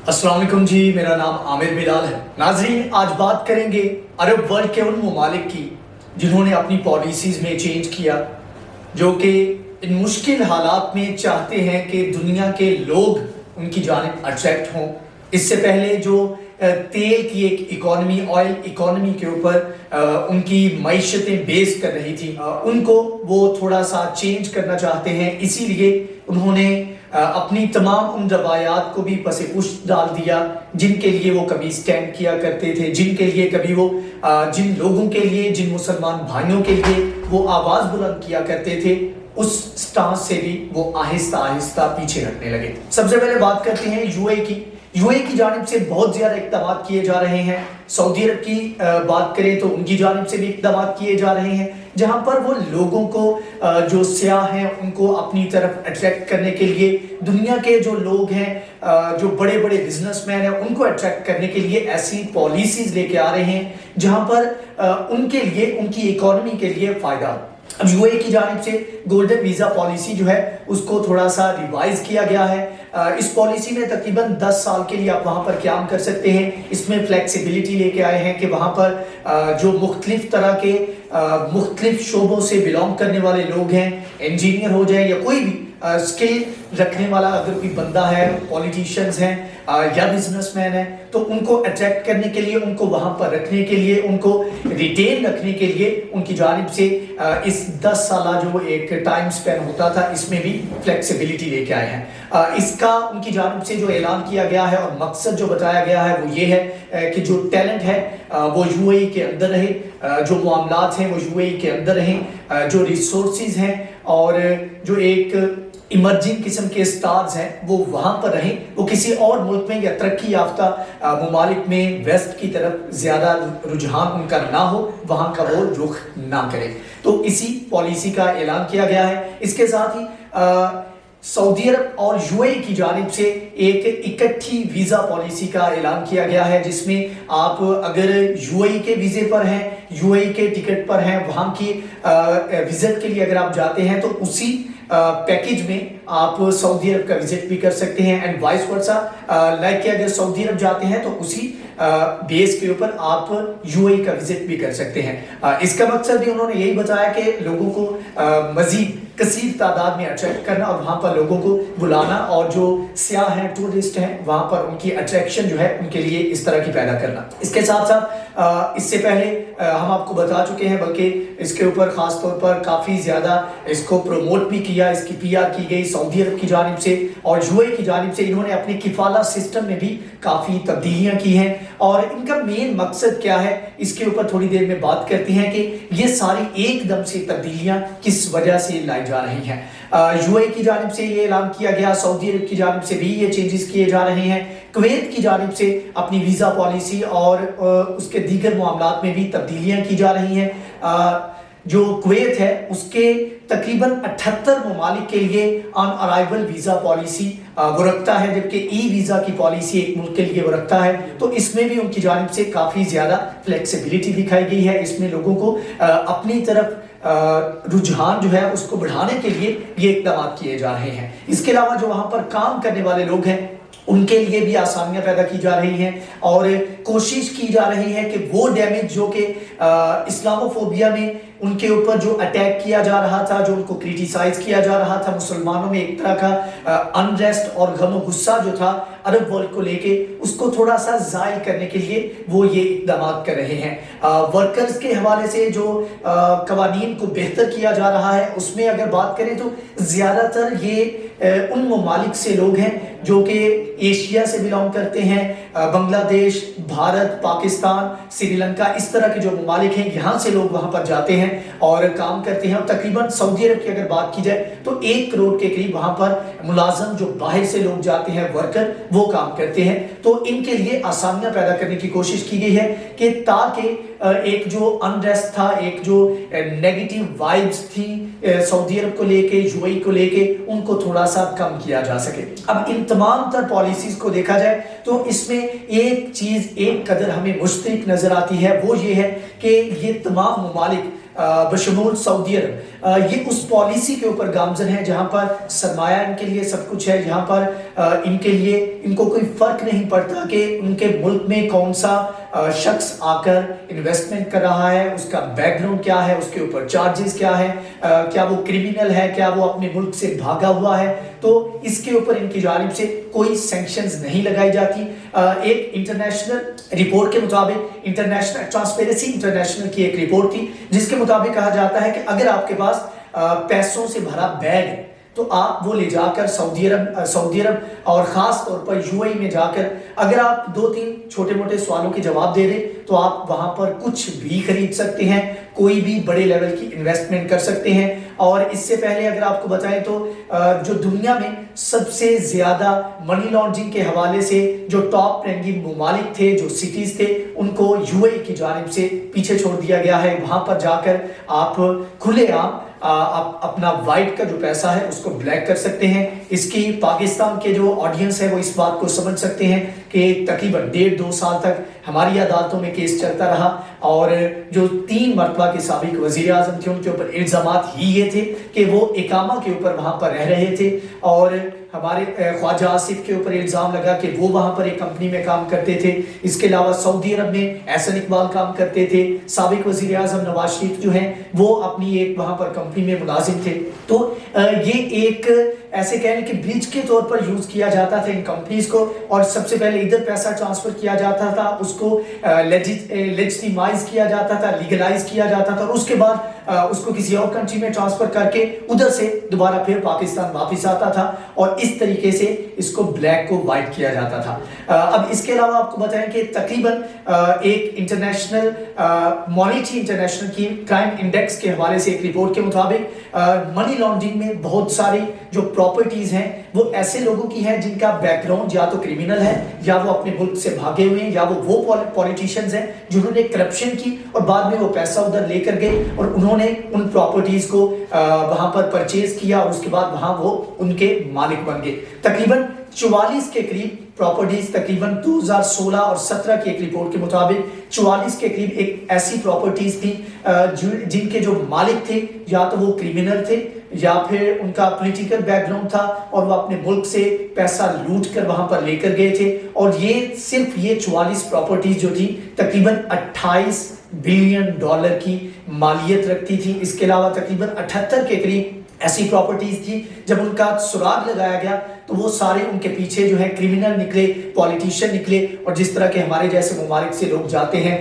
अस्सलाम वालेकुम जी, मेरा नाम आमिर बिलाल है। नाजरीन, आज बात करेंगे अरब वर्ल्ड के उन ममालिक की जिन्होंने अपनी पॉलिसीज़ में चेंज किया, जो कि इन मुश्किल हालात में चाहते हैं कि दुनिया के लोग उनकी जानिब अट्रैक्ट हों। इससे पहले जो तेल की एक इकॉनमी, ऑयल इकॉनमी के ऊपर उनकी मईशतें बेस कर रही थी, उनको वो थोड़ा सा चेंज करना चाहते हैं। इसीलिए उन्होंने अपनी तमाम उन रवायात को भी पसे पुश्त डाल दिया जिनके लिए वो कभी स्टैंड किया करते थे, जिनके लिए कभी वो जिन लोगों के लिए, जिन मुसलमान भाइयों के लिए वो आवाज़ बुलंद किया करते थे, उस स्टांस से भी वो आहिस्ता आहिस्ता पीछे हटने लगे। सबसे पहले बात करते हैं यूएई की। यूएई की जानिब से बहुत ज़्यादा इक़दाम किए जा रहे हैं। सऊदी अरब की बात करें तो उनकी जानिब से भी इक़दाम किए जा रहे हैं, जहाँ पर वो लोगों को जो सियाह हैं उनको अपनी तरफ अट्रैक्ट करने के लिए, दुनिया के जो लोग हैं, जो बड़े बड़े बिजनेसमैन हैं, उनको अट्रैक्ट करने के लिए ऐसी पॉलिसीज़ लेके आ रहे हैं जहाँ पर उनके लिए, उनकी इकॉनमी के लिए फ़ायदा। अब यूएई की जानिब से गोल्डन वीज़ा पॉलिसी जो है उसको थोड़ा सा रिवाइज किया गया है। इस पॉलिसी में तकरीबन 10 साल के लिए आप वहाँ पर काम कर सकते हैं। इसमें फ्लेक्सिबिलिटी लेके आए हैं कि वहाँ पर जो मुख्तलिफ तरह के मुख्तलिफ शोबों से बिलोंग करने वाले लोग हैं, इंजीनियर हो जाए या कोई भी स्किल रखने वाला अगर कोई बंदा है, पॉलिटिशियंस हैं या बिजनेसमैन है, तो उनको अट्रैक्ट करने के लिए, उनको वहाँ पर रखने के लिए, उनको रिटेन रखने के लिए उनकी जानिब से इस 10 साल जो एक टाइम स्पेन होता था, इसमें भी फ्लेक्सिबिलिटी लेके आए हैं। इसका उनकी जानिब से जो ऐलान किया गया है और मकसद जो बताया गया है वो ये है कि जो टैलेंट है वो यूएई के अंदर रहे, जो मामलात हैं वो यूएई के अंदर रहें, जो रिसोर्सेज हैं और जो एक इमर्जिंग किस्म के स्टार्स हैं वो वहाँ पर रहें, वो किसी और मुल्क में या तरक्की याफ्ता ममालिक में वेस्ट की तरफ ज़्यादा रुझान उनका ना हो, वहाँ का वो रुख ना करें। तो इसी पॉलिसी का ऐलान किया गया है। इसके साथ ही सऊदी अरब और यूएई की जानिब से एक इकट्ठी वीज़ा पॉलिसी का ऐलान किया गया है, जिसमें आप अगर यूएई के वीज़े पर हैं, यूएई के टिकट पर हैं, वहाँ की विजिट के लिए अगर आप जाते हैं तो उसी पैकेज में आप सऊदी अरब का विजिट भी कर सकते हैं एंड वाइस वर्सा। लाइक कि अगर सऊदी अरब जाते हैं तो उसी बेस के ऊपर आप यूएई का विजिट भी कर सकते हैं। इसका मकसद भी उन्होंने यही बताया कि लोगों को मजीद कसीर तादाद में अट्रैक्ट करना और वहाँ पर लोगों को बुलाना और जो सियाह हैं, टूरिस्ट हैं, वहाँ पर उनकी अट्रैक्शन जो है उनके लिए इस तरह की पैदा करना। इसके साथ साथ इससे पहले हम आपको बता चुके हैं, बल्कि इसके ऊपर ख़ास तौर पर काफ़ी ज़्यादा इसको प्रमोट भी किया, इसकी पीआर की गई सऊदी अरब की जानिब से और यूएई की जानिब से। इन्होंने अपने किफ़ाला सिस्टम में भी काफ़ी तब्दीलियाँ की हैं और इनका मेन मकसद क्या है, इसके ऊपर थोड़ी देर में बात करते हैं कि ये सारी एकदम से तब्दीलियाँ किस वजह से लाई जा रही हैं। यूएई की जानिब से ये ऐलान किया गया, सऊदी अरब की जानिब से भी ये चेंजेस किए जा रहे हैं, कुवैत की जानिब से अपनी वीज़ा पॉलिसी और उसके दीगर मामलात में भी तब्दीलियाँ की जा रही हैं। जो कुवैत है उसके तकरीबन 78 ममालिक के लिए ऑन अराइवल वीज़ा पॉलिसी वो रखता है, जबकि ई वीज़ा की पॉलिसी एक मुल्क के लिए वो रखता है। तो इसमें भी उनकी जानिब से काफ़ी ज़्यादा फ्लेक्सिबिलिटी दिखाई गई है। इसमें लोगों को अपनी तरफ रुझान जो है उसको बढ़ाने के लिए ये इक़दाम किए जा रहे हैं। इसके अलावा जो वहाँ पर काम करने वाले लोग हैं उनके लिए भी आसानियां पैदा की जा रही हैं और कोशिश की जा रही है कि वो डैमेज जो कि इस्लामोफोबिया में उनके ऊपर जो अटैक किया जा रहा था, जो उनको क्रिटिसाइज किया जा रहा था, मुसलमानों में एक तरह का अनरेस्ट और गम और गुस्सा जो था अरब वर्ल्ड को लेके, उसको थोड़ा सा ज़ायल करने के लिए वो ये इक़दाम कर रहे हैं। वर्कर्स के हवाले से जो कवानीन को बेहतर किया जा रहा है, उसमें अगर बात करें तो ज़्यादातर ये उन ममालिक से लोग हैं जो कि एशिया से बिलोंग करते हैं, बांग्लादेश, भारत, पाकिस्तान, श्रीलंका, इस तरह के जो ममालिक हैं, यहाँ से लोग वहाँ पर जाते हैं और काम करते हैं। और तकरीबन सऊदी अरब की अगर बात की जाए तो 1 करोड़ के करीब वहाँ पर मुलाजम जो बाहर से लोग जाते हैं, वर्कर, वो काम करते हैं। तो इनके लिए आसानियाँ पैदा करने की कोशिश की गई है कि ताकि एक जो अनरेस्ट था, एक जो नेगेटिव वाइब्स थी सऊदी अरब को लेके, यूएई को लेके, उनको थोड़ा सा कम किया जा सके। अब इन तमाम तर पॉलिसीज को देखा जाए तो इसमें एक चीज एक कदर हमें मुश्तरक नजर आती है, वो ये है कि ये तमाम ममालिक बशमूल सऊदी अरब ये उस पॉलिसी के ऊपर गामजन है जहां पर सरमाया इनके लिए सब कुछ है, जहां पर इनके लिए इनको कोई फर्क नहीं पड़ता कि उनके मुल्क में कौन सा शख्स आकर इन्वेस्टमेंट कर रहा है, उसका बैकग्राउंड क्या है, उसके ऊपर चार्जेस क्या है, क्या वो क्रिमिनल है, क्या वो अपने मुल्क से भागा हुआ है। तो इसके ऊपर इनकी जानिब से कोई सैंक्शंस नहीं लगाई जाती। एक इंटरनेशनल रिपोर्ट के मुताबिक, इंटरनेशनल ट्रांसपेरेंसी इंटरनेशनल की एक रिपोर्ट थी जिसके मुताबिक कहा जाता है कि अगर आपके पास पैसों से भरा बैग है तो आप वो ले जाकर सऊदी अरब और ख़ास तौर पर यूएई में जाकर अगर आप 2-3 छोटे मोटे सवालों के जवाब दे दें तो आप वहाँ पर कुछ भी खरीद सकते हैं, कोई भी बड़े लेवल की इन्वेस्टमेंट कर सकते हैं। और इससे पहले अगर आपको बताएं तो जो दुनिया में सबसे ज़्यादा मनी लॉन्ड्रिंग के हवाले से जो टॉप रैंकिंग ममालिक थे, जो सिटीज़ थे, उनको यूएई की जानिब से पीछे छोड़ दिया गया है। वहाँ पर जाकर आप खुलेआम आप अपना वाइट का जो पैसा है उसको ब्लैक कर सकते हैं। इसकी पाकिस्तान के जो ऑडियंस है वो इस बात को समझ सकते हैं कि तकरीबन 1.5-2 साल तक हमारी अदालतों में केस चलता रहा और जो 3 मरतबा के साबिक वज़ीर आज़म थे उनके ऊपर इल्ज़ामात ही ये थे कि वो इकामा के ऊपर वहाँ पर रह रहे थे और हमारे ख्वाजा आसिफ के ऊपर इल्ज़ाम लगा कि वो वहाँ पर एक कंपनी में काम करते थे। इसके अलावा सऊदी अरब में एहसन इकबाल काम करते थे। साबिक वज़ीर आज़म नवाज शरीफ जो हैं वो अपनी एक वहाँ पर कंपनी में मुलाजिम थे। तो ये एक ऐसे कहने कि ब्रिज के तौर पर यूज किया जाता था इन कंपनीज को और सबसे पहले इधर पैसा ट्रांसफर किया जाता था, उसको लेजिटिमाइज किया जाता था, लीगलाइज किया जाता था और उसके बाद उसको किसी और कंट्री में ट्रांसफर करके उधर से दोबारा फिर पाकिस्तान वापस आता था और इस तरीके से इसको ब्लैक को वाइट किया जाता था। अब इसके अलावा आपको बताएं कि तकरीबन एक इंटरनेशनल मॉनिटरी इंटरनेशनल की क्राइम इंडेक्स के हवाले से एक रिपोर्ट के मुताबिक मनी लॉन्ड्रिंग में बहुत सारी जो प्रॉपर्टीज हैं वो ऐसे लोगों की हैं जिनका बैकग्राउंड या तो क्रिमिनल है या वो अपने मुल्क से भागे हुए हैं या वो पॉलिटिशियंस हैं जिन्होंने करप्शन की और बाद में वो पैसा उधर लेकर गए और उन्होंने उन प्रॉपर्टीज को वहां पर परचेज किया और उसके बाद वहां वो उनके मालिक बन गए। तकरीबन 44 के करीब प्रॉपर्टीज तकरीबन 2016 और 17 की एक रिपोर्ट के मुताबिक 44 के करीब एक ऐसी प्रॉपर्टीज थी जिनके जो मालिक थे या तो वो क्रिमिनल थे या फिर उनका पॉलिटिकल बैकग्राउंड था और वो अपने मुल्क से पैसा लूट कर वहां पर लेकर गए थे। और ये सिर्फ ये 44 प्रॉपर्टीज जो थी तकरीबन 28 बिलियन डॉलर की मालियत रखती थी। इसके अलावा तकरीबन 78 के करीब ऐसी प्रॉपर्टीज थी जब उनका सुराग लगाया गया तो वो सारे उनके पीछे जो है क्रिमिनल निकले, पॉलिटिशियन निकले और जिस तरह के हमारे जैसे ममालिक से लोग जाते हैं,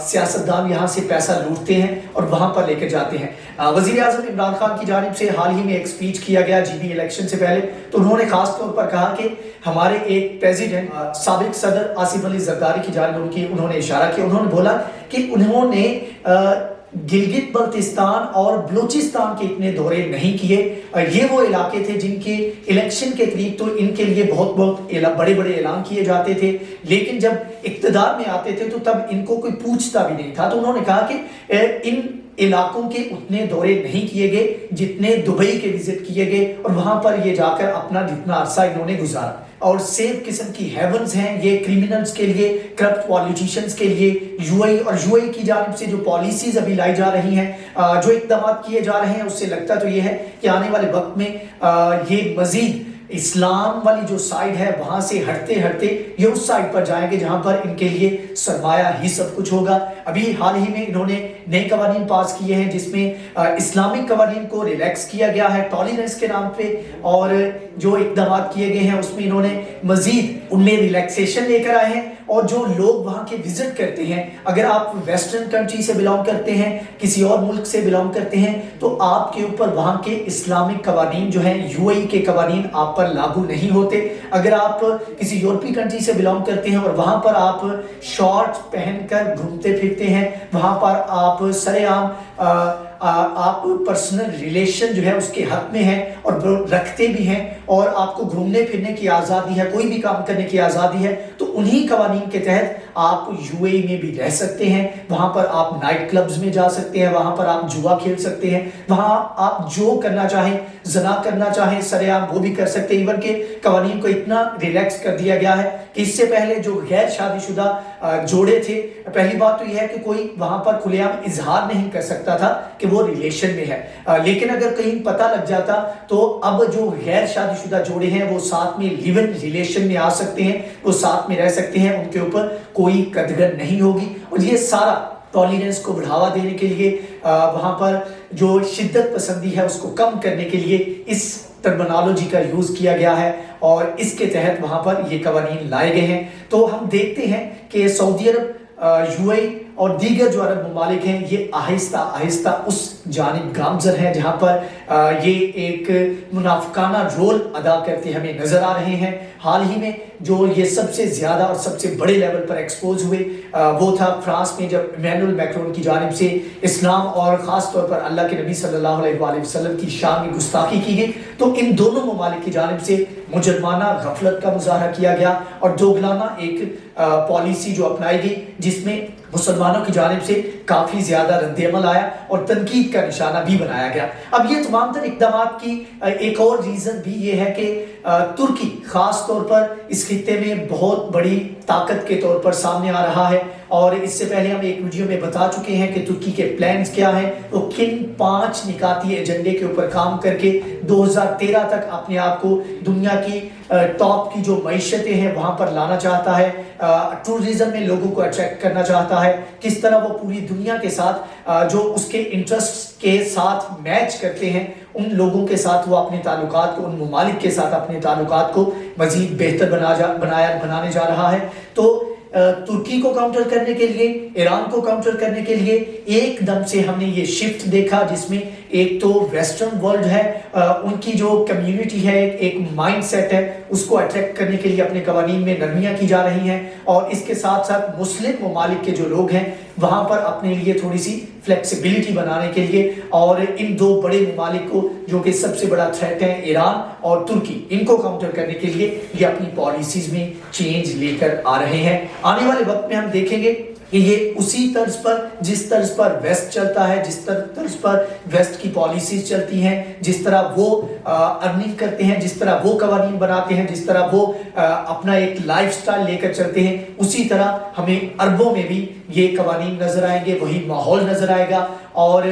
सियासतदान यहाँ से पैसा लूटते हैं और वहाँ पर लेकर जाते हैं। वज़ीर आज़म इमरान खान की जानिब से हाल ही में एक स्पीच किया गया जीबी इलेक्शन से पहले, तो उन्होंने खास तौर पर कहा कि हमारे एक प्रेसिडेंट साबिक सदर आसिफ अली जरदारी की जानिब उन्होंने इशारा किया। उन्होंने बोला कि उन्होंने गिलगित बल्तिस्तान और बलूचिस्तान के इतने दौरे नहीं किए। ये वो इलाके थे जिनके इलेक्शन के करीब तो इनके लिए बहुत बड़े बड़े ऐलान किए जाते थे, लेकिन जब इक़्तिदार में आते थे तो तब इनको कोई पूछता भी नहीं था। तो उन्होंने कहा कि इन इलाकों के उतने दौरे नहीं किए गए जितने दुबई के विजिट किए गए और वहां पर ये जाकर अपना जितना अरसा इन्होंने गुजारा। और सेफ किस्म की हेवन्स हैं ये क्रिमिनल्स के लिए, करप्ट पॉलिटिशियंस के लिए। यूएई और यूएई की जानिब से जो पॉलिसीज अभी लाई जा रही हैं, जो इक़दाम किए जा रहे हैं, उससे लगता तो ये है कि आने वाले वक्त में ये मजीद इस्लाम वाली जो साइड है वहां से हटते हटते ये उस साइड पर जाएंगे जहां पर इनके लिए सरमाया ही सब कुछ होगा। अभी हाल ही में इन्होंने नए कवानीन पास किए हैं जिसमें इस्लामिक कवानीन को रिलैक्स किया गया है टॉलरेंस के नाम पे, और जो इक़दाम किए गए हैं उसमें इन्होंने मजीद उनमें रिलैक्सेशन लेकर आए हैं। और जो लोग वहाँ के विजिट करते हैं, अगर आप वेस्टर्न कंट्री से बिलोंग करते हैं, किसी और मुल्क से बिलोंग करते हैं, तो आपके ऊपर वहाँ के इस्लामिक कवानीन जो हैं, यूएई के कवानीन आप पर लागू नहीं होते। अगर आप किसी यूरोपीय कंट्री से बिलोंग करते हैं और वहाँ पर आप शॉर्ट पहनकर घूमते फिरते हैं, वहाँ पर आप सरेआम आप पर्सनल रिलेशन जो है उसके हक में हैं और रखते भी हैं और आपको घूमने फिरने की आज़ादी है, कोई भी काम करने की आज़ादी है, तो انہی قوانین کے تحت آپ UAE میں بھی رہ سکتے ہیں، وہاں پر آپ نائٹ کلبز میں جا سکتے ہیں، وہاں پر آپ جوا کھیل سکتے ہیں، وہاں آپ جو کرنا چاہیں، زنا کرنا چاہیں سر عام وہ بھی کر سکتے ہیں۔ ایون کہ قوانین کو اتنا ریلیکس کر دیا گیا ہے کہ اس سے پہلے جو غیر شادی شدہ جوڑے تھے، پہلی بات تو یہ ہے کہ کوئی وہاں پر کھلے عام اظہار نہیں کر سکتا تھا کہ وہ ریلیشن میں ہے، لیکن اگر کہیں پتہ لگ جاتا تو اب جو غیر شادی شدہ جوڑے ہیں وہ ساتھ میں لیو ان ریلیشن میں آ سکتے ہیں، وہ ساتھ میں رہ سکتے ہیں، ان کے اوپر کوئی قدغن نہیں ہوگی۔ اور یہ سارا ٹالرنس کو بڑھاوا دینے کے لیے، وہاں پر جو شدت پسندی ہے اس کو کم کرنے کے لیے اس ٹرمنالوجی کا یوز کیا گیا ہے، اور اس کے تحت وہاں پر یہ قوانین لائے گئے ہیں۔ تو ہم دیکھتے ہیں کہ سعودی عرب، UAE اور دیگر جو عرب ممالک ہیں یہ آہستہ آہستہ اس جانب گامزن ہیں جہاں پر یہ ایک منافقانہ رول ادا کرتے ہمیں نظر آ رہے ہیں۔ حال ہی میں جو یہ سب سے زیادہ اور سب سے بڑے لیول پر ایکسپوز ہوئے وہ تھا فرانس میں، جب ایمینول میکرون کی جانب سے اسلام اور خاص طور پر اللہ کے نبی صلی اللہ علیہ وآلہ وسلم کی شان میں گستاخی کی گئی، تو ان دونوں ممالک کی جانب سے مجرمانہ غفلت کا مظاہرہ کیا گیا اور دوگلانہ ایک پالیسی جو اپنائی گئی، جس میں مسلمانوں کی جانب سے کافی زیادہ رد عمل آیا اور تنقید کا نشانہ بھی بنایا گیا۔ اب یہ تمام تر اقدامات کی ایک اور ریزن بھی یہ ہے کہ ترکی خاص طور پر اس خطے میں بہت بڑی طاقت کے طور پر سامنے آ رہا ہے، اور اس سے پہلے ہم ایک ویڈیو میں بتا چکے ہیں کہ ترکی کے پلانز کیا ہیں، وہ کن 5 نکاتی ایجنڈے کے اوپر کام کر کے 2013 تک اپنے آپ کو دنیا کی ٹاپ کی جو معیشتیں ہیں وہاں پر لانا چاہتا ہے، ٹورزم میں لوگوں کو اٹریکٹ کرنا چاہتا ہے، کس طرح وہ پوری دنیا کے ساتھ جو اس کے انٹرسٹ کے ساتھ میچ کرتے ہیں ان لوگوں کے ساتھ وہ اپنے تعلقات کو، ان ممالک کے ساتھ اپنے تعلقات کو مزید بہتر بنانے جا رہا ہے۔ تو ترکی کو کاؤنٹر کرنے کے لیے، ایران کو کاؤنٹر کرنے کے لیے ایک دم سے ہم نے یہ شفٹ دیکھا، جس میں ایک تو ویسٹرن ورلڈ ہے، ان کی جو کمیونٹی ہے، ایک مائنڈ سیٹ ہے، اس کو اٹریکٹ کرنے کے لیے اپنے قوانین میں نرمیاں کی جا رہی ہیں، اور اس کے ساتھ ساتھ مسلم ممالک کے جو لوگ ہیں وہاں پر اپنے لیے تھوڑی سی فلیکسیبلٹی بنانے کے لیے، اور ان دو بڑے ممالک کو جو کہ سب سے بڑا تھریٹ ہے ایران اور ترکی، ان کو کاؤنٹر کرنے کے لیے یہ اپنی پالیسیز میں چینج لے کر آ رہے ہیں۔ آنے والے وقت میں ہم دیکھیں گے کہ یہ اسی طرز پر، جس طرز پر ویسٹ چلتا ہے، جس طرز پر ویسٹ کی پالیسیز چلتی ہیں، جس طرح وہ ارننگ کرتے ہیں، جس طرح وہ قوانین بناتے ہیں، جس طرح وہ اپنا ایک لائف سٹائل لے کر چلتے ہیں، اسی طرح ہمیں عربوں میں بھی یہ قوانین نظر آئیں گے، وہی ماحول نظر آئے گا، اور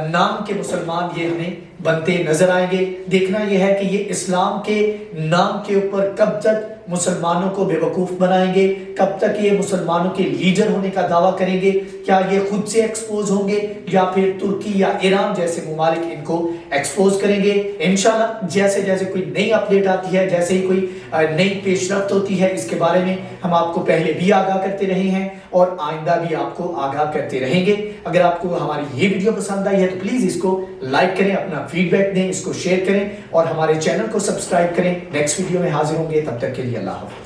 نام کے مسلمان یہ ہمیں بنتے نظر آئیں گے۔ دیکھنا یہ ہے کہ یہ اسلام کے نام کے اوپر کب تک مسلمانوں کو بے وقوف بنائیں گے، کب تک یہ مسلمانوں کے لیڈر ہونے کا دعویٰ کریں گے، کیا یہ خود سے ایکسپوز ہوں گے یا پھر ترکی یا ایران جیسے ممالک ان کو ایکسپوز کریں گے۔ انشاءاللہ جیسے جیسے کوئی نئی اپڈیٹ آتی ہے، جیسے ہی کوئی نئی پیش رفت ہوتی ہے، اس کے بارے میں ہم آپ کو پہلے بھی آگاہ کرتے رہے ہیں اور آئندہ بھی آپ کو آگاہ کرتے رہیں گے۔ اگر آپ کو ہماری یہ ویڈیو پسند آئی ہے تو پلیز اس کو لائک کریں، اپنا فیڈ بیک دیں، اس کو شیئر کریں اور ہمارے چینل کو سبسکرائب کریں۔ نیکسٹ ویڈیو میں حاضر ہوں گے، تب تک کے لیے اللہ حافظ۔